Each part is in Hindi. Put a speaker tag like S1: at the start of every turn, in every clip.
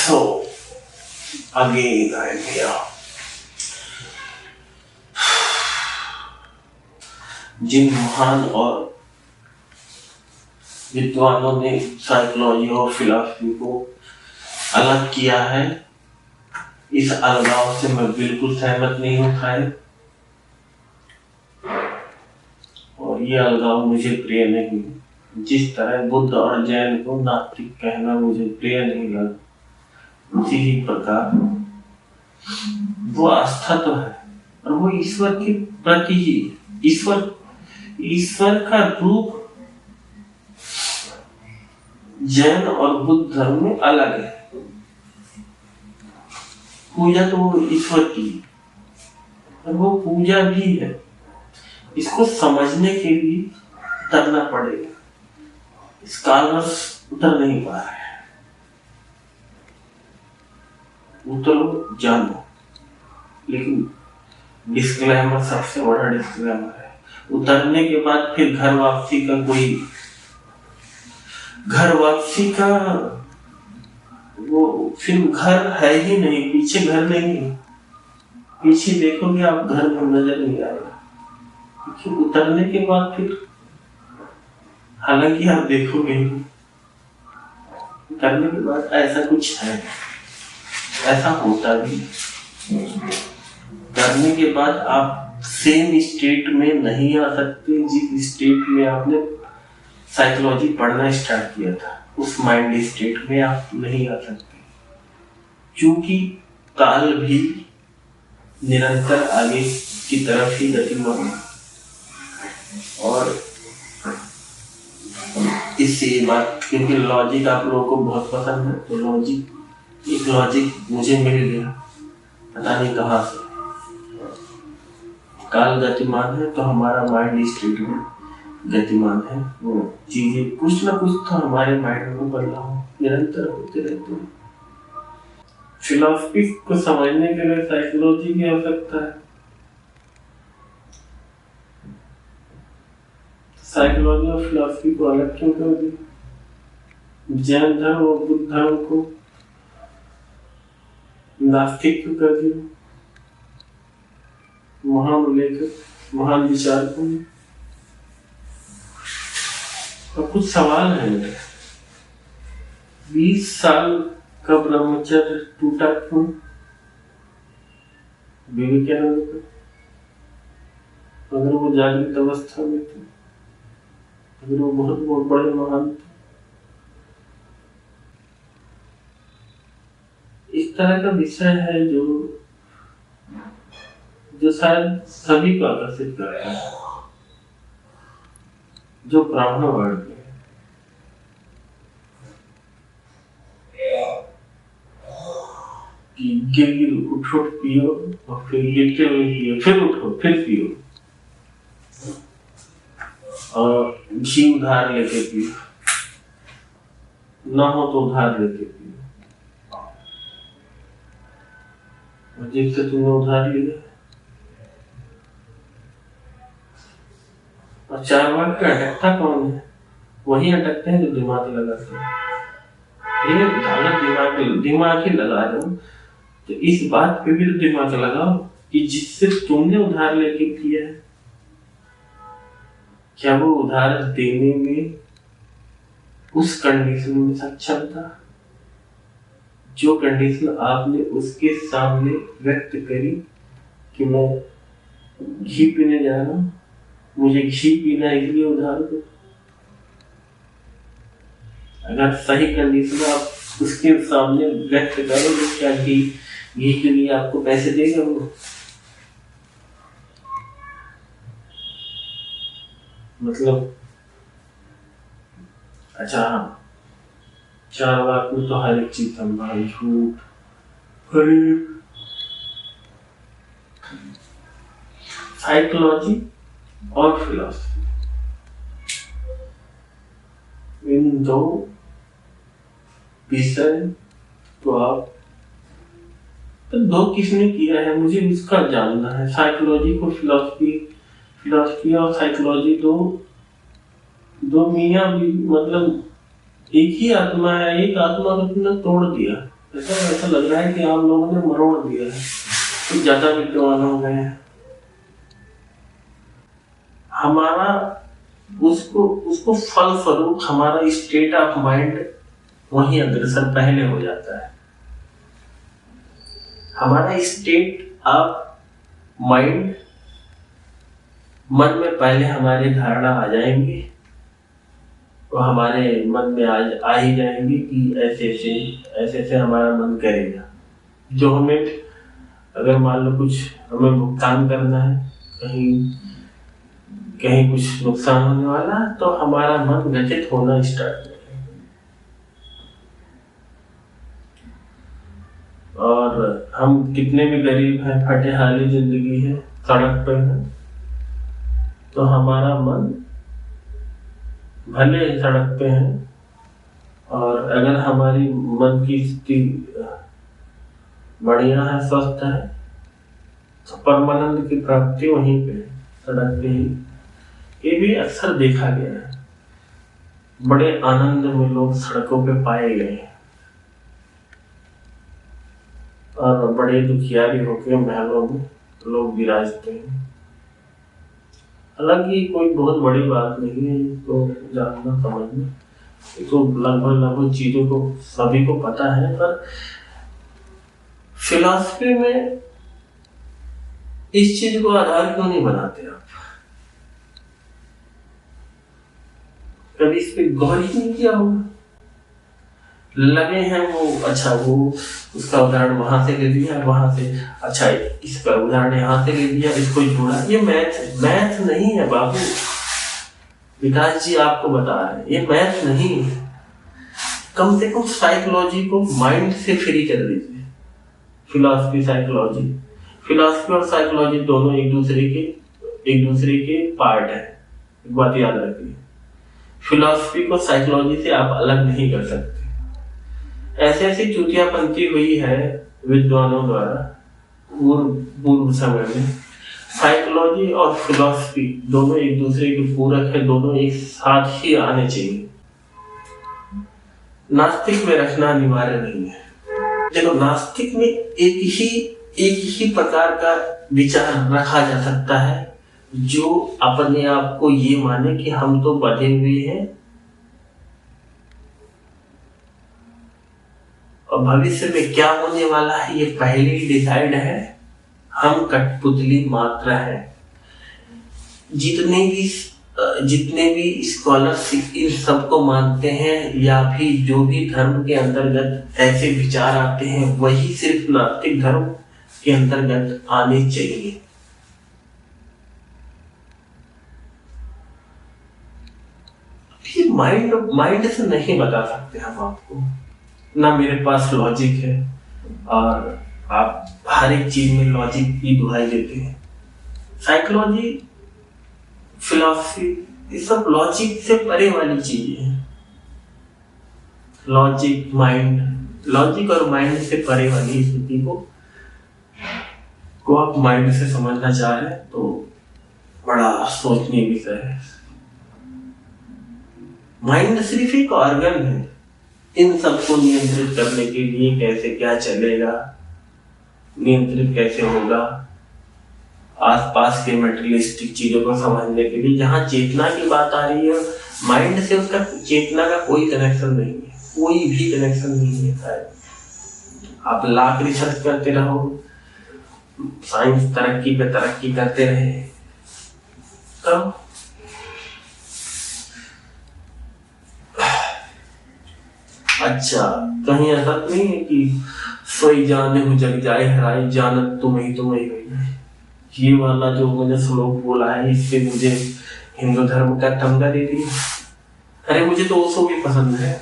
S1: So again I'm here. जिन महान और विद्वानों ने साइकोलॉजी और फिलॉसफी को अलग किया है, इस अलगाव से मैं बिल्कुल सहमत नहीं हूँ खाए, और ये अलगाव मुझे प्रिय नहीं। जिस तरह बुद्ध और जैन को नास्तिक कहना मुझे प्रिय नहीं लगा, उसी ही प्रकार वो आस्था तो है और वो ईश्वर के प्रति ही, ईश्वर का रूप जैन और बुद्ध धर्म में अलग है। पूजा तो वो ईश्वर की और वो पूजा भी है। इसको समझने के लिए उतरना पड़ेगा। स्कॉलर्स उतर नहीं पा रहे हैं। उतरो, जानो, लेकिन डिस्क्लेमर सबसे बड़ा डिस्क्लेमर है। उतरने के बाद फिर घर वापसी का वो फिर घर है ही नहीं, पीछे घर नहीं है। पीछे देखोगे आप, घर में नजर नहीं आएगा, क्योंकि उतरने के बाद फिर, हालांकि आप देखोगे उतरने के बाद ऐसा कुछ है, ऐसा होता भी। करने के बाद आप सेम स्टेट में नहीं आ सकते जिस स्टेट में आपने साइकोलॉजी पढ़ना स्टार्ट किया था। उस माइंड स्टेट में आप नहीं आ सकते, क्योंकि काल भी निरंतर आगे की तरफ ही गतिमान है। और इससे ये बात, क्योंकि लॉजिक आप लोगों को बहुत पसंद है, तो लॉजिक मुझे मिल गया, पता नहीं कहाँ से। काल गतिमान है तो हमारा माइंड स्टेट में गतिमान है। वो चीजें कुछ ना कुछ तो हमारे माइंड में बदलाव निरंतर होते रहते हैं। फिलॉसफी को समझने के लिए साइकोलॉजी की आवश्यकता है। साइकोलॉजी और फिलॉसफी को अलग क्यों कर दिया? जैन धर्म और बुद्ध धर्म को नास्तिक क्यों कर दिया? महान लेखक, महान विचारकों ने। और कुछ सवाल है मेरे। 20 साल का ब्रह्मचर्य टूटा क्यों? विवेकानंद का, अगर वो जागृत अवस्था में थे, अगर वो बहुत बड़े महान थे। इस तरह का विषय है जो शायद सभी को आकर्षित करता है, जो ब्राह्मण वर्ग में है। गिर उठो पियो, और फिर गिरते हुए पियो, फिर उठो फिर पियो, और घी उधार लेके पियो, ना हो तो उधार लेके पियो। और जिससे तुमने उधार लिया, और चारवाक का अटकता कौन है? वही अटकते हैं जो दिमाग लगाते हैं। ये दिमाग ही लगा रहे हो, तो इस बात पे भी तो दिमाग लगाओ कि जिससे तुमने उधार लेके किया है, क्या वो उधार देने में उस कंडीशन में सक्षम था जो कंडीशन आपने उसके सामने व्यक्त करी कि मैं घी पीने जा रहा हूं, मुझे घी पीना है, इसलिए उधार दो। अगर सही कंडीशन आप उसके सामने व्यक्त करो तो क्या घी के लिए आपको पैसे देगा वो? मतलब अच्छा, चारवाक में तो हर एक चीज संभव, झूठ, साइकोलॉजी और फिलॉसफी, इन दो विषय तो आप तो दो किसने किया है मुझे इसका जानना है। साइकोलॉजी को फिलॉसफी और साइकोलॉजी दो मियाँ भी, मतलब एक ही आत्मा है। एक आत्मा को तुमने तोड़ दिया, ऐसा लग रहा है कि आप लोगों ने मरोड़ दिया है, कुछ ज्यादा विद्वान हो गए हैं। हमारा उसको फल स्वरूप हमारा स्टेट ऑफ माइंड वहीं अग्रसर पहले हो जाता है। हमारा स्टेट ऑफ माइंड मन में पहले हमारे धारणा आ जाएंगी, तो हमारे मन में आ ही जाएंगे कि ऐसे हमारा मन करेगा। जो हमें अगर मान लो कुछ हमें भुगतान करना है, कहीं कुछ नुकसान होने वाला, तो हमारा मन व्यथित होना स्टार्ट करेगा। और हम कितने भी गरीब हैं, फटे हाली जिंदगी है, सड़क पे है, तो हमारा मन भले सड़क पे है, और अगर हमारी मन की स्थिति बढ़िया है, स्वस्थ है, तो परमानंद की प्राप्ति वहीं पे सड़क पे ही। ये भी अक्सर देखा गया है, बड़े आनंद में लोग सड़कों पे पाए गए हैं, और बड़े दुखियारी होकर महलों में लोग विराजते हैं। हालांकि कोई बहुत बड़ी बात नहीं है, तो जानना समझना, तो लगभग चीजों को सभी को पता है, पर फिलॉसफी में इस चीज को आधार क्यों नहीं बनाते आप? कभी इस पे गौर ही नहीं किया होगा। लगे हैं वो उसका उदाहरण वहां से ले लिया, वहां से अच्छा इसका उदाहरण यहाँ से ले लिया, इसको जोड़ा। ये मैथ नहीं है बाबू। विकास जी आपको बता रहे हैं, ये मैथ नहीं है। कम से कम साइकोलॉजी को माइंड से फ्री कर दीजिए। फिलॉसफी और साइकोलॉजी दोनों एक दूसरे के पार्ट है। एक बात याद रखिए, फिलॉसफी को साइकोलॉजी से आप अलग नहीं कर सकते। ऐसी चूतियापंथी हुई है विद्वानों द्वारा पूर्व समय में। साइकोलॉजी और फिलॉसफी दोनों एक दूसरे के पूरक है, दोनों एक साथ ही आने चाहिए। नास्तिक में रखना अनिवार्य नहीं है। देखो, नास्तिक में एक ही प्रकार का विचार रखा जा सकता है, जो अपने आप को ये माने कि हम तो बंधे हुए हैं और भविष्य में क्या होने वाला है ये पहले ही डिसाइड है, हम कठपुतली मात्र है। जितने भी स्कॉलर्स इन सबको मानते हैं, या फिर जो भी धर्म के अंतर्गत ऐसे विचार आते हैं, वही सिर्फ नास्तिक धर्म के अंतर्गत आने चाहिए। फिर माइंड से नहीं बता सकते हम आपको, ना मेरे पास लॉजिक है, और आप हर एक चीज में लॉजिक की दुहाई देते हैं। साइकोलॉजी, फिलॉसफी, ये सब लॉजिक से परे वाली चीजें हैं। लॉजिक और माइंड से परे वाली स्थिति को आप माइंड से समझना चाह रहे हैं, तो बड़ा सोचनीय विषय है। माइंड सिर्फ एक ऑर्गन है, इन सबको नियंत्रित करने के लिए कैसे क्या चलेगा, नियंत्रित कैसे होगा, आसपास के मटेरियलिस्टिक चीजों को समझने के लिए। जहां चेतना की बात आ रही है, माइंड से उसका चेतना का कोई कनेक्शन नहीं है, कोई भी कनेक्शन नहीं है। आप लाख रिसर्च करते रहो, साइंस तरक्की पे तरक्की करते रहे, तब अच्छा कहीं ऐसा नहीं है कि सोई जाने हो जग जाए हराई, जानत तुम्हें हुई। ये वाला जो मैंने श्लोक बोला है, इससे मुझे हिंदू धर्म का तमगा दे दिया। अरे मुझे तो ओशो भी पसंद है,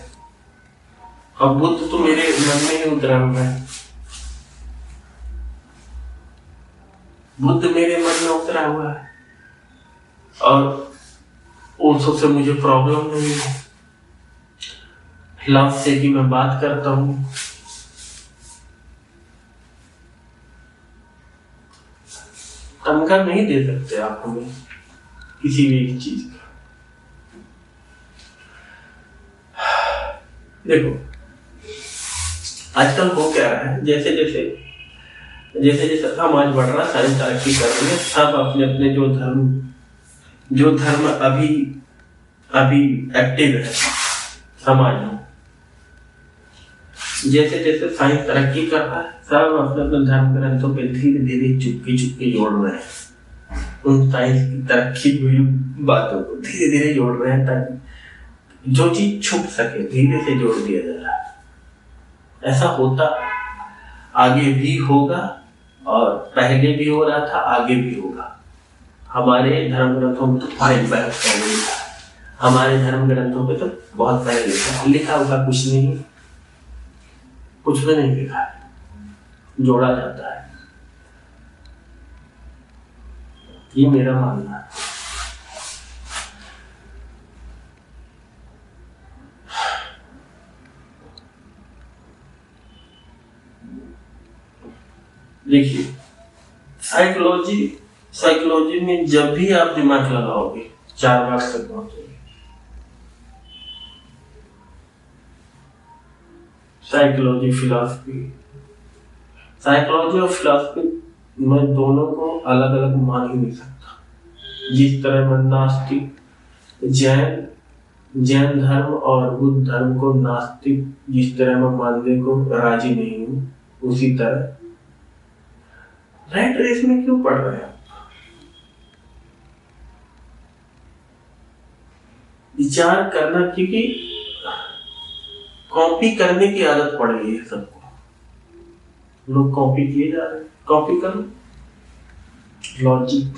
S1: और बुद्ध तो मेरे मन में ही उतरा हुआ है। बुद्ध मेरे मन में उतरा हुआ है, और ओशो से मुझे प्रॉब्लम नहीं है। लव से कि मैं बात करता हूं, तमगा नहीं दे सकते आप हमें किसी भी एक चीज का। देखो, आजकल हो क्या रहा है, जैसे जैसे जैसे जैसे समाज बढ़ रहा है, साइंस तरक्की कर रही है, सब अपने अपने जो धर्म अभी अभी एक्टिव है समाज में, जैसे जैसे साइंस तरक्की कर रहा है, सब अपने अपने धर्म ग्रंथों पे धीरे धीरे चुपके चुपके जोड़ रहे हैं, उन साइंस की तरक्की हुई बातों को धीरे धीरे जोड़ रहे हैं, ताकि जो चीज छुप सके धीरे से जोड़ दिया जा रहा है। ऐसा होता आगे भी होगा, और पहले भी हो रहा था, आगे भी होगा। हमारे धर्म ग्रंथों में तो पहले था, हमारे धर्म ग्रंथों पे तो बहुत पहले लिखा हुआ कुछ नहीं, कुछ भी नहीं लिखा है, जोड़ा जाता है। ये मेरा मानना है। देखिए, साइकोलॉजी में जब भी आप दिमाग लगाओगे 4 बार तक पहुंचोगे। साइकोलॉजी और फिलॉसफी मैं दोनों को अलग अलग मान ही नहीं सकता। जिस तरह मैं नास्तिक जैन धर्म और बुद्ध धर्म को नास्तिक जिस तरह मैं मानने को राजी नहीं हूँ, उसी तरह रैट रेस में क्यों पढ़ रहे हैं? विचार करना, क्योंकि कॉपी करने की आदत पड़ गई है सबको, लोग कॉपी किए जा रहे हैं। कॉपी करो, लॉजिक,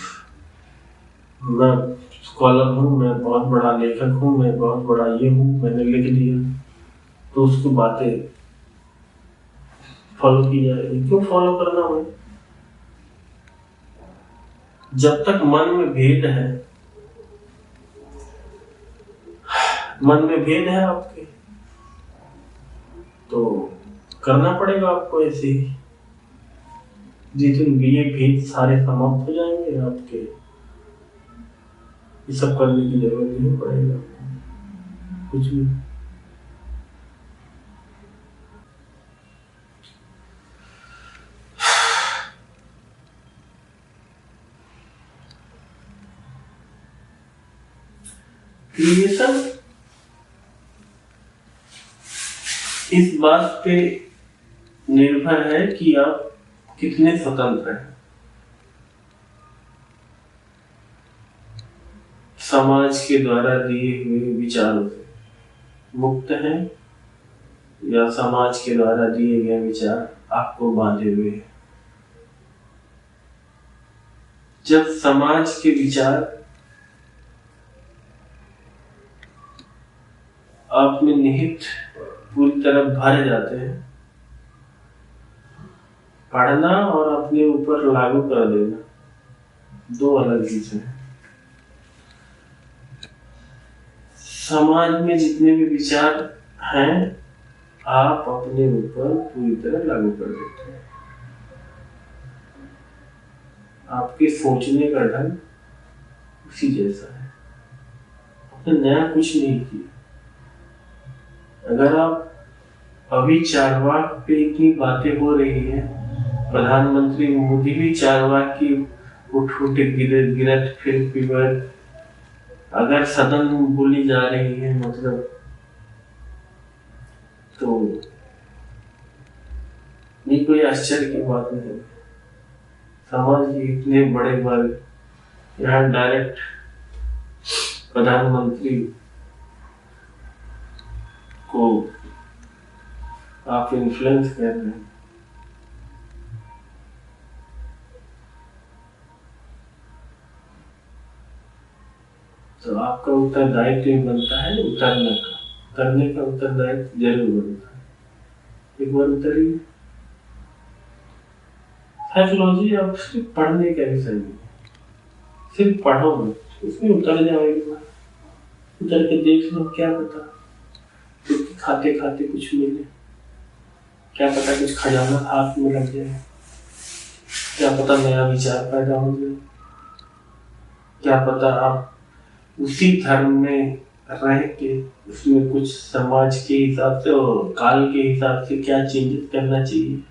S1: मैं स्कॉलर हूँ, मैं बहुत बड़ा लेखक हूँ, मैं बहुत बड़ा ये हूँ, मैंने लिख दिया, तो उसकी बातें फॉलो की जाएगी। क्यों फॉलो करना है? जब तक मन में भेद है आपके, तो करना पड़ेगा आपको ऐसे ही। जिस दिन ये भेद सारे समाप्त हो जाएंगे आपके, ये सब करने की जरूरत नहीं पड़ेगा कुछ भी। क्रिएशन इस बात पे निर्भर है कि आप कितने स्वतंत्र हैं, समाज के द्वारा दिए हुए विचारों से मुक्त हैं, या समाज के द्वारा दिए गए विचार आपको बांधे हुए हैं। जब समाज के विचार आप में निहित पूरी तरह भर जाते हैं, पढ़ना और अपने ऊपर लागू कर देना दो अलग चीजें हैं। समाज में जितने भी विचार हैं, आप अपने ऊपर पूरी तरह लागू कर देते हैं। आपके सोचने का ढंग उसी जैसा है, आपने नया कुछ नहीं किया। अगर आप अभी चारवाक पे इतनी बातें हो रही हैं, प्रधानमंत्री मोदी भी चारवाक की उठ गिरत फिर पिबत, अगर सदन बोली जा रही है, मतलब तो ये कोई आश्चर्य की बात नहीं। समाज के इतने बड़े वर्ग यहाँ डायरेक्ट प्रधानमंत्री को आप इन्फ्लुएंस कर रहे हैं। तो आपका उत्तरदायित्व बनता है उतरने का उत्तरदायित्व जरूर बनता है। एक बार उतरिए। साइकोलॉजी आप सिर्फ पढ़ने का विषय नहीं, सिर्फ पढ़ो मत, उसमें उतर जाओ एक बार, उतर के देख लो, क्या पता खाते खाते कुछ मिले, क्या पता कुछ खजाना हाथ में लग जाए, क्या पता नया विचार पैदा हो जाए, क्या पता आप उसी धर्म में रह के उसमें कुछ समाज के हिसाब से और काल के हिसाब से क्या चेंजेस करना चाहिए,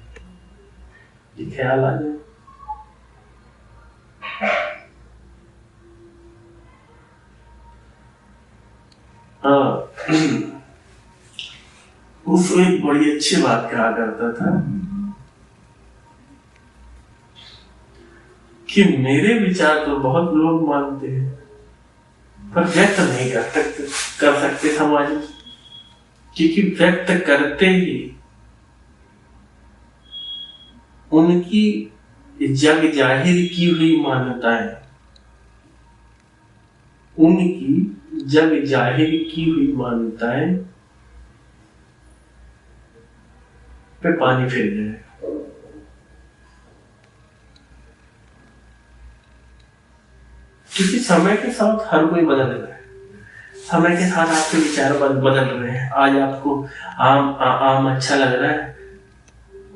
S1: ये ख्याल आ जाए। हाँ, उसमें एक बड़ी अच्छी बात कहा करता था कि मेरे विचार तो बहुत लोग मानते हैं पर व्यक्त नहीं कर सकते समाज में, क्योंकि व्यक्त करते ही उनकी जग जाहिर की हुई मान्यताएं, उनकी जग जाहिर की हुई मान्यताएं पे पानी फिर जाए। क्योंकि समय के साथ हर कोई बदल रहा है, समय के साथ आपके विचार बदल रहे हैं। आज आपको आम अच्छा लग रहा है,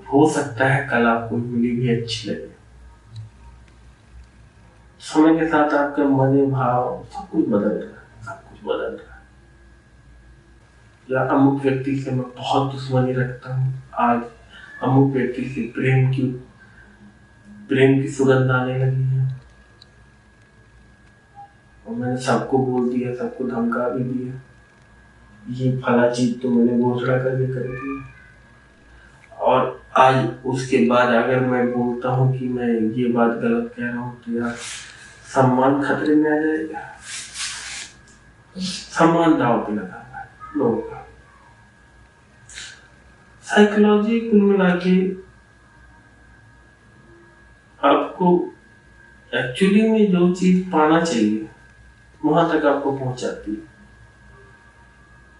S1: हो सकता है कल आपको मूली भी अच्छी लगे। समय के साथ आपके मन भाव सब कुछ बदल रहा है, सब कुछ बदल रहा है। या अमुक व्यक्ति से मैं बहुत दुश्मनी रखता हूँ, आज अमुक व्यक्ति से प्रेम की सुगंध आने लगी है और मैंने सबको बोल दिया, सबको धमका भी दिया, ये फला चीज तो मैंने घोषणा करके कर दी। और आज उसके बाद अगर मैं बोलता हूँ कि मैं ये बात गलत कह रहा हूँ तो यार सम्मान खतरे में आ जाएगा, सम्मान दांव पे लगा है लोगों का। साइकोलॉजी कुल मिला के आपको एक्चुअली में जो चीज पाना चाहिए वहां तक आपको पहुंचाती है।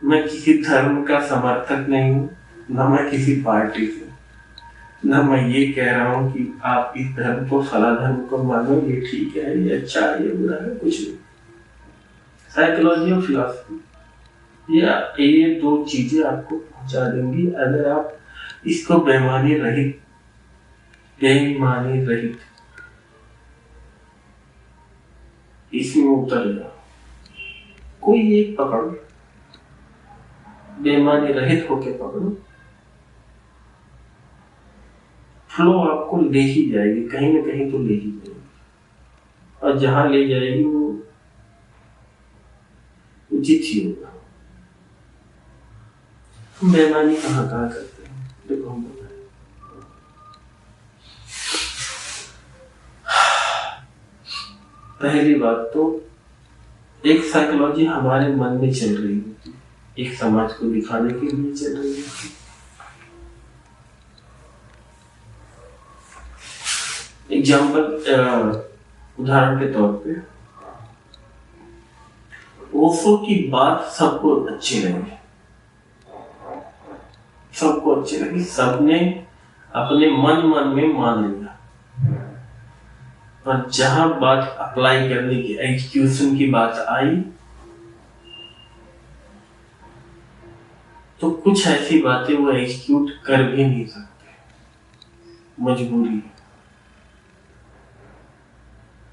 S1: मैं किसी धर्म का समर्थक नहीं हूँ, न मैं किसी पार्टी से, न मैं ये कह रहा हूँ कि आप इस धर्म को फला धर्म को मानो, ये ठीक है, ये अच्छा है, ये बुरा है, कुछ नहीं। साइकोलॉजी और फिलॉसफी ये दो चीजें आपको पहुंचा देंगी अगर आप इसको बेईमानी रहित इसमें उतर जाओ। कोई एक पकड़ो, बेईमानी रहित होके पकड़ो, फ्लो आपको ले ही जाएगी, कहीं ना कहीं तो ले ही जाएगी, और जहां ले जाएगी वो उचित ही होगा। हम बेईमानी कहाँ करते हैं, देखो हम बताएं। पहली बात तो एक साइकोलॉजी हमारे मन में चल रही होती है, एक समाज को दिखाने के लिए चल रही होती है। एग्जाम्पल, उदाहरण के तौर पे ओशो की बात सबको अच्छी लगी, सबने अपने मन में मान लिया, पर जहां बात अप्लाई करने की, एग्जीक्यूशन की बात आई तो कुछ ऐसी बातें वो एग्जीक्यूट कर भी नहीं सकते, मजबूरी।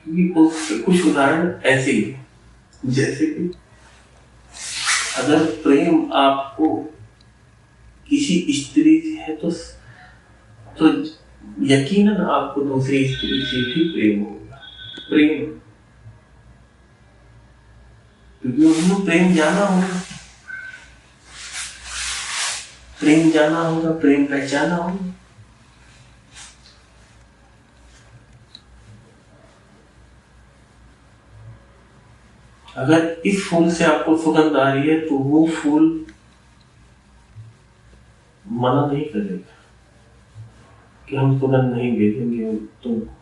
S1: क्योंकि कुछ उदाहरण ऐसे ही, जैसे कि अगर प्रेम आपको किसी स्त्री से है तो यकीनन आपको दूसरी स्त्री से भी प्रेम होगा, क्योंकि उन्हें प्रेम जाना होगा, प्रेम पहचाना होगा। अगर इस फूल से आपको सुगंध आ रही है तो वो फूल मना नहीं करेगा कि हम सुगंध नहीं भेजेंगे तुमको।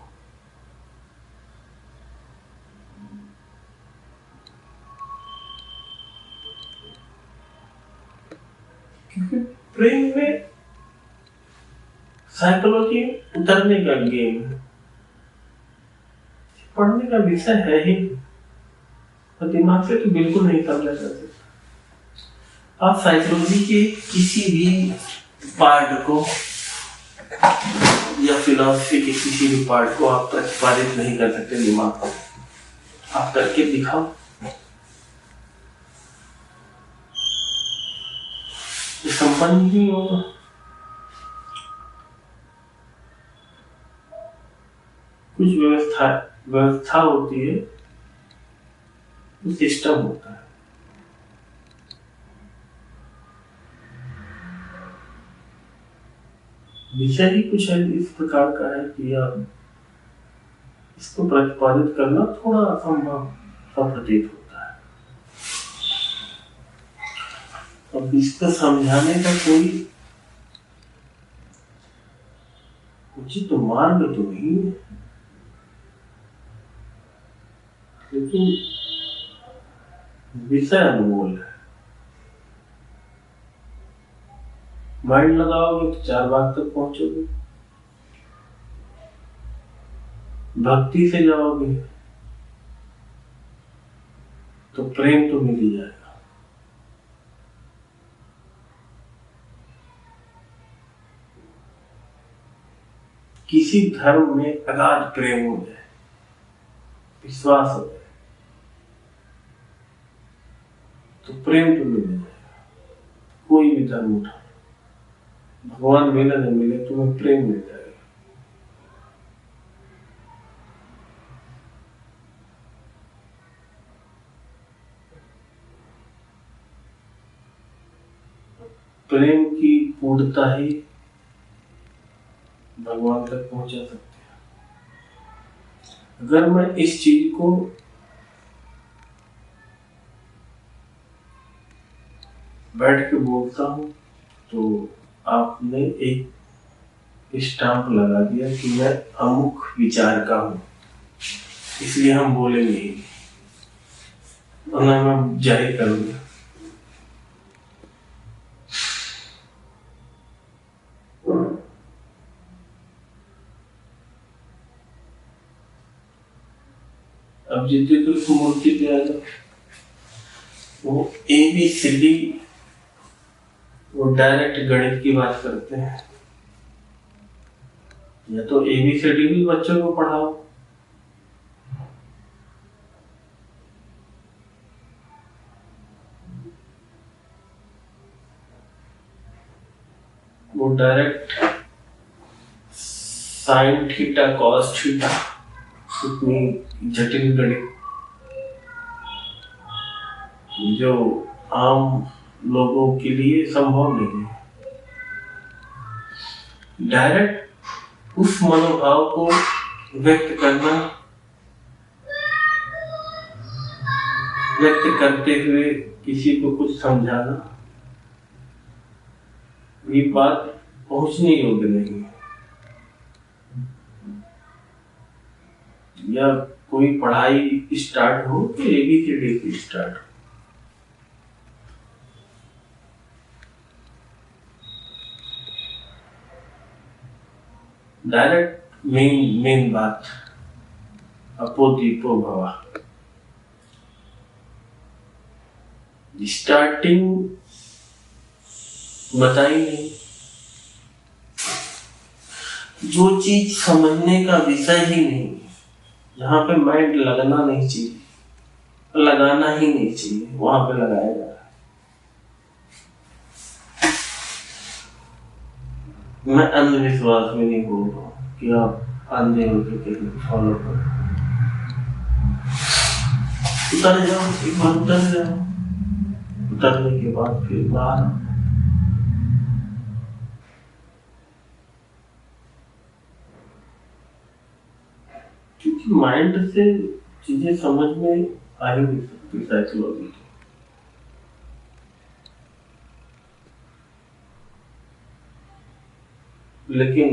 S1: क्योंकि प्रेम में साइकोलॉजी उतरने का गेम है, पढ़ने का विषय है ही, और दिमाग से तो बिल्कुल नहीं समझा जा सकता। आप साइकोलॉजी के किसी भी पार्ट को या फिलॉसफी के किसी भी पार्ट को आप प्रतिपादित नहीं कर सकते दिमाग को। आप करके दिखाओ, संपन्न ही होगा। कुछ व्यवस्था होती है, तो सिस्टम होता है। विषय ही कुछ है इस प्रकार का है कि आप इसको प्रतिपादित करना थोड़ा असंभव सा प्रतीत होता है। अब इसको समझाने का कोई उचित मार्ग तो नहीं है, लेकिन विषय अनमोल है। माइंड लगाओगे तो 4 बाग तक पहुंचोगे, भक्ति से जाओगे तो प्रेम तो मिल ही जाएगा। किसी धर्म में अगाध प्रेम हो जाए, विश्वास हो जाए, तो प्रेम तो मिल जाएगा। कोई भी धर्म उठा, भगवान मिले न मिले, तुम्हें प्रेम मिल जाएगा। प्रेम की पूर्णता ही भगवान तक पहुंचा सकते हैं। अगर मैं इस चीज को बैठ के बोलता हूं तो आपने एक स्टाम्प लगा दिया कि मैं अमुक विचार का हूं, इसलिए हम बोलेंगे ही, वरना मैं जाहिर करूंगा। अब जितने तो इस मूर्ति पे आ जाओ, वो ABCD, वो डायरेक्ट गणित की बात करते हैं। या तो ABCD भी बच्चों को पढ़ाओ, वो direct sine theta cos theta, इतनी जटिल गणित जो आम लोगों के लिए संभव नहीं है। डायरेक्ट उस मनोभाव को व्यक्त करना, व्यक्त करते हुए किसी को कुछ समझाना, ये बात पहुंचने योग्य नहीं है। या कोई पढ़ाई स्टार्ट हो तो ABCD से स्टार्ट हो। डायरेक्ट मेन बात, अपो दीपो भवा। स्टार्टिंग बताई नहीं, जो चीज समझने का विषय ही नहीं, जहां पे माइंड लगना नहीं चाहिए, लगाना ही नहीं चाहिए, वहां पे लगाया जा रहा है। मैं अंधविश्वास में नहीं बोल रहा हूं कि आप अंधे होकर कहीं फॉलो करो। उतर जाओ, एक बार उतर जाओ, उतरने के बाद फिर बाहर। क्योंकि माइंड से चीजें समझ में आ ही नहीं सकती साइकोलॉजी। लेकिन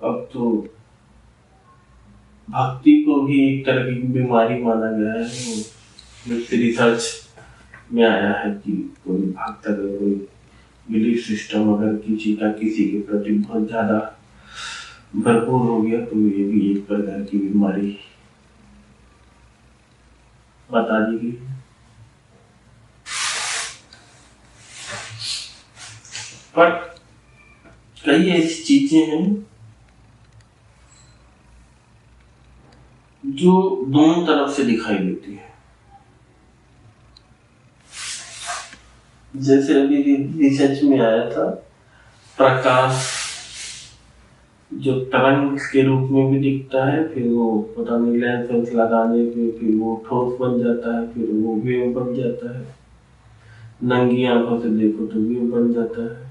S1: अब तो भक्ति को भी एक तरह की बीमारी माना गया है। वो रिसर्च में आया है कि कोई भक्त अगर कोई बिलीफ सिस्टम अगर किसी के प्रति बहुत ज्यादा भरपूर हो गया तो ये भी एक प्रकार की बीमारी बता दी गई। पर कई ऐसी चीजें हैं जो दोनों तरफ से दिखाई देती है। जैसे अभी रिसर्च में आया था, प्रकाश जो तरंग के रूप में भी दिखता है, फिर वो पता नहीं लेंस वेंस लगाने पे फिर वो ठोस बन जाता है, फिर वो वेव बन जाता है, नंगी आंखों से देखो तो वेव बन जाता है।